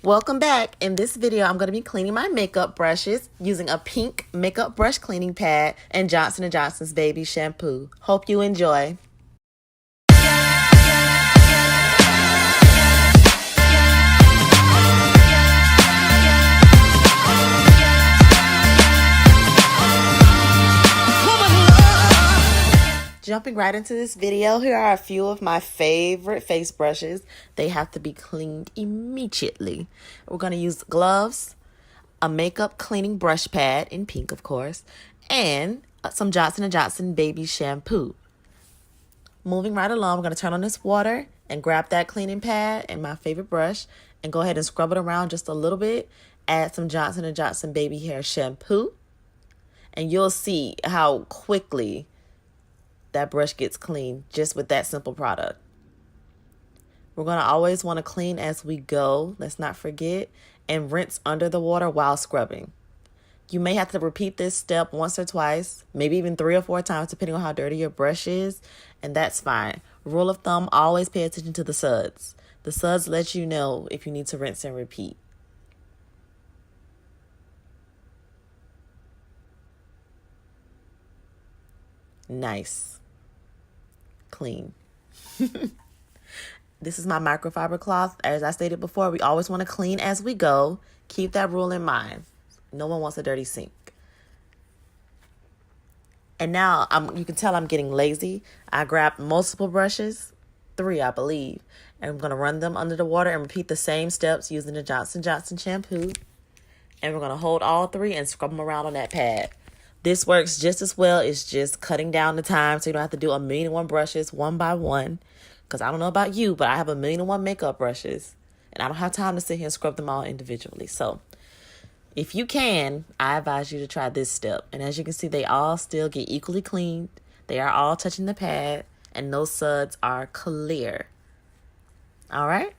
Welcome back. In this video, I'm going to be cleaning my makeup brushes using a pink makeup brush cleaning pad and Johnson & Johnson's baby shampoo. Hope you enjoy. Jumping right into this video, here are a few of my favorite face brushes. They have to be cleaned immediately. We're going to use gloves, a makeup cleaning brush pad in pink, of course, and some Johnson & Johnson baby shampoo. Moving right along, we're going to turn on this water and grab that cleaning pad and my favorite brush and go ahead and scrub it around just a little bit. Add some Johnson & Johnson baby hair shampoo, and you'll see how quickly that brush gets clean just with that simple product. We're going to always want to clean as we go. Let's not forget, and rinse under the water while scrubbing. You may have to repeat this step once or twice, maybe even 3 or 4 times, depending on how dirty your brush is, and that's fine. Rule of thumb, always pay attention to the suds. The suds let you know if you need to rinse and repeat. Nice. Clean. This is my microfiber cloth. As I stated before, we always want to clean as we go. Keep that rule in mind. No one wants a dirty sink. And now you can tell I'm getting lazy. I grabbed multiple brushes, 3 I believe, and I'm going to run them under the water and repeat the same steps using the Johnson & Johnson shampoo. And we're going to hold all 3 and scrub them around on that pad. This works just as well. It's just cutting down the time so you don't have to do 1,000,001 brushes one by one. Because I don't know about you, but I have 1,000,001 makeup brushes. And I don't have time to sit here and scrub them all individually. So if you can, I advise you to try this step. And as you can see, they all still get equally cleaned. They are all touching the pad. And those suds are clear. All right?